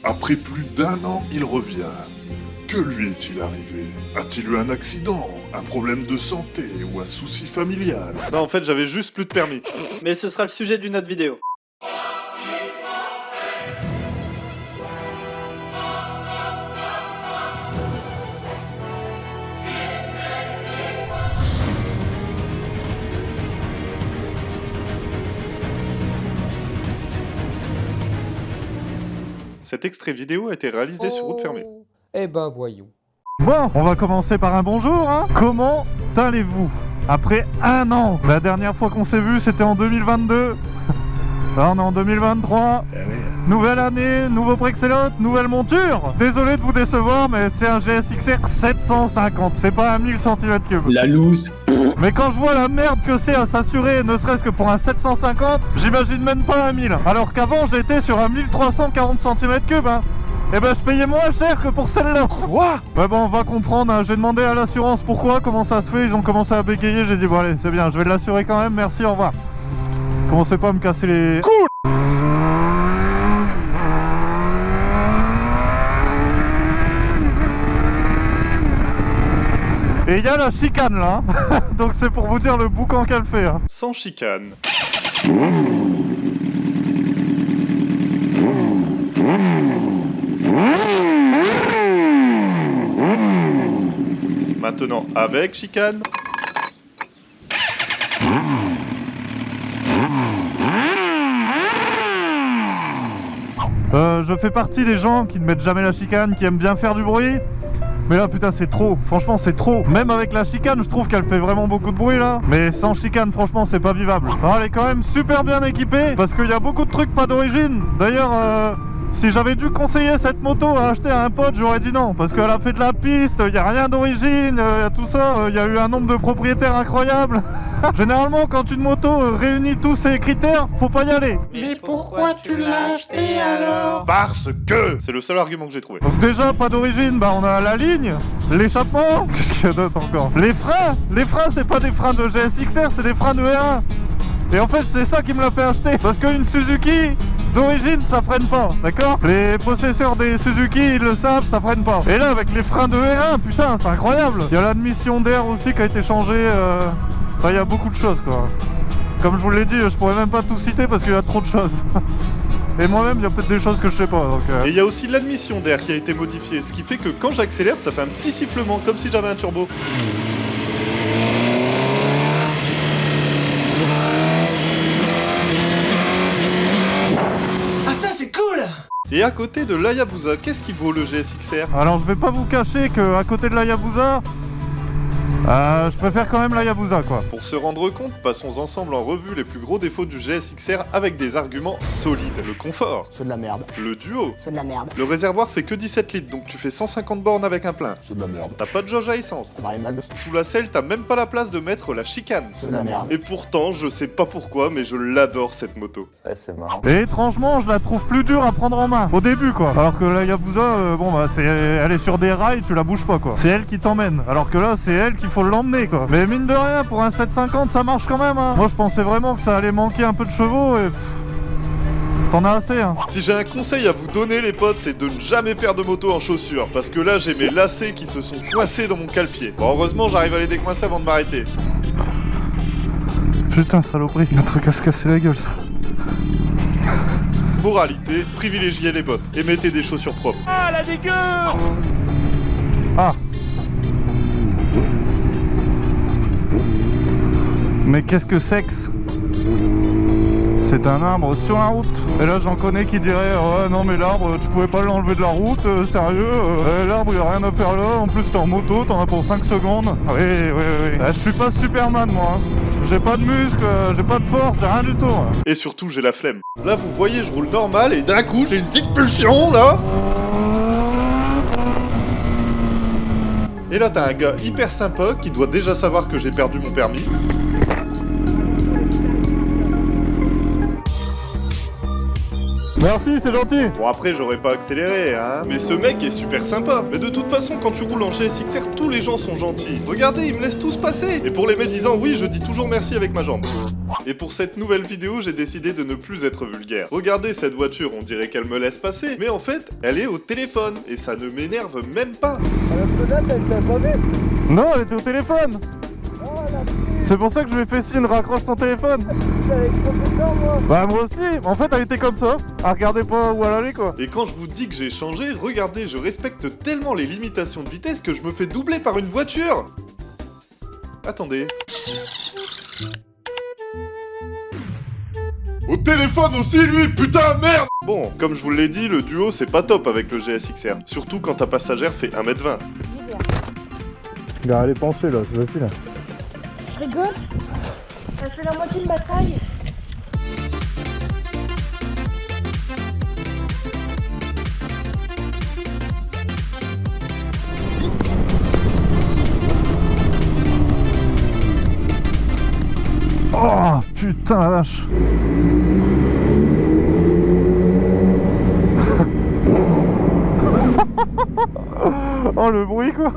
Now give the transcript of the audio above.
Après plus d'1 an, il revient. Que lui est-il arrivé? A-t-il eu un accident, un problème de santé ou un souci familial? Non, en fait, j'avais juste plus de permis. Mais ce sera le sujet d'une autre vidéo. Cet extrait vidéo a été réalisé sur route fermée. Eh ben voyons. Bon, on va commencer par un bonjour, hein. Comment allez-vous? Après 1 an. La dernière fois qu'on s'est vu, c'était en 2022. Là, on est en 2023. Nouvelle année, nouveau Brexelot, nouvelle monture. Désolé de vous décevoir, mais c'est un GSXR 750. C'est pas un 1000 cm3. La loose. Mais quand je vois la merde que c'est à s'assurer, ne serait-ce que pour un 750, j'imagine même pas un 1000. Alors qu'avant, j'étais sur un 1340 cm3, hein. Eh ben je payais moins cher que pour celle-là. Quoi? Ouais bon on va comprendre, hein. J'ai demandé à l'assurance pourquoi, comment ça se fait, ils ont commencé à bégayer, j'ai dit bon allez c'est bien, je vais l'assurer quand même, merci, au revoir. Commencez pas à me casser les... Cool. Et il y a la chicane là, hein. Donc c'est pour vous dire le boucan qu'elle fait, hein. Sans chicane. Maintenant avec chicane. Je fais partie des gens qui ne mettent jamais la chicane, qui aiment bien faire du bruit. Mais là putain c'est trop, franchement c'est trop. Même avec la chicane je trouve qu'elle fait vraiment beaucoup de bruit là. Mais sans chicane franchement c'est pas vivable. Alors, elle est quand même super bien équipée parce qu'il y a beaucoup de trucs pas d'origine. D'ailleurs si j'avais dû conseiller cette moto à acheter à un pote, j'aurais dit non. Parce qu'elle a fait de la piste, il n'y a rien d'origine, tout ça, il y a eu un nombre de propriétaires incroyable. Généralement, quand une moto réunit tous ces critères, faut pas y aller. Mais pourquoi tu l'as acheté alors? Parce que c'est le seul argument que j'ai trouvé. Donc déjà, pas d'origine, bah on a la ligne, l'échappement, qu'est-ce qu'il y a d'autre encore? Les freins c'est pas des freins de GSXR, c'est des freins de R1. Et en fait, c'est ça qui me l'a fait acheter. Parce qu'une Suzuki, d'origine, ça freine pas, d'accord? Les possesseurs des Suzuki, ils le savent, ça freine pas. Et là, avec les freins de R1, putain, c'est incroyable. Il y a l'admission d'air aussi qui a été changée. Enfin, il y a beaucoup de choses, quoi. Comme je vous l'ai dit, je pourrais même pas tout citer parce qu'il y a trop de choses. Et moi-même, il y a peut-être des choses que je sais pas, donc... Et il y a aussi l'admission d'air qui a été modifiée, ce qui fait que quand j'accélère, ça fait un petit sifflement, comme si j'avais un turbo. Et à côté de l'Hayabusa, qu'est-ce qui vaut le GSXR? Alors je vais pas vous cacher que à côté de l'Hayabusa, je préfère quand même l'Hayabusa quoi. Pour se rendre compte, passons ensemble en revue les plus gros défauts du GSXR avec des arguments solides. Le confort. C'est de la merde. Le duo. C'est de la merde. Le réservoir fait que 17 litres, donc tu fais 150 bornes avec un plein. C'est de la merde. T'as pas de jauge à essence. Ça m'arrive mal de... Sous la selle, t'as même pas la place de mettre la chicane. C'est de la merde. Et pourtant, je sais pas pourquoi, mais je l'adore cette moto. Ouais, c'est marrant. Et étrangement, je la trouve plus dure à prendre en main, au début quoi. Alors que l'Hayabusa, bon bah elle est sur des rails, tu la bouges pas quoi. C'est elle qui t'emmène, alors que là c'est elle qu'il faut l'emmener quoi. Mais mine de rien, pour un 750 ça marche quand même, hein. Moi je pensais vraiment que ça allait manquer un peu de chevaux et... T'en as assez hein. Si j'ai un conseil à vous donner les potes, c'est de ne jamais faire de moto en chaussures. Parce que là j'ai mes lacets qui se sont coincés dans mon cale-pied. Bon heureusement j'arrive à les décoincer avant de m'arrêter. Putain saloperie, le truc à se casser la gueule ça. Moralité, privilégiez les bottes et mettez des chaussures propres. Ah la dégueu! Ah. Mais qu'est-ce que c'est que... C'est un arbre sur la route. Et là j'en connais qui diraient oh non mais l'arbre tu pouvais pas l'enlever de la route, sérieux, l'arbre il a rien à faire là, en plus t'es en moto, t'en as pour 5 secondes. Oui. Je suis pas Superman moi, hein. J'ai pas de muscles, j'ai pas de force, j'ai rien du tout. Hein. Et surtout j'ai la flemme. Là vous voyez je roule normal et d'un coup j'ai une petite pulsion là. Et là t'as un gars hyper sympa qui doit déjà savoir que j'ai perdu mon permis. Merci, c'est gentil. Bon après j'aurais pas accéléré hein. Mais ce mec est super sympa. Mais de toute façon quand tu roules en GSXR tous les gens sont gentils. Regardez ils me laissent tous passer. Et pour les médisants oui je dis toujours merci avec ma jambe. Et pour cette nouvelle vidéo j'ai décidé de ne plus être vulgaire. Regardez cette voiture on dirait qu'elle me laisse passer. Mais en fait elle est au téléphone. Et ça ne m'énerve même pas. Non, elle était au téléphone. C'est pour ça que je lui ai fait signe, raccroche ton téléphone. Bah moi aussi, en fait elle était comme ça, elle regardait pas où elle allait quoi. Et quand je vous dis que j'ai changé, regardez, je respecte tellement les limitations de vitesse que je me fais doubler par une voiture. Attendez. Au téléphone aussi, lui, putain, merde! Bon, comme je vous l'ai dit, le duo c'est pas top avec le GSXR. Surtout quand ta passagère fait 1m20. Regarde, elle est penchée là, c'est facile. Je rigole. Elle fait la moitié de ma taille. Oh putain la vache. Oh le bruit quoi.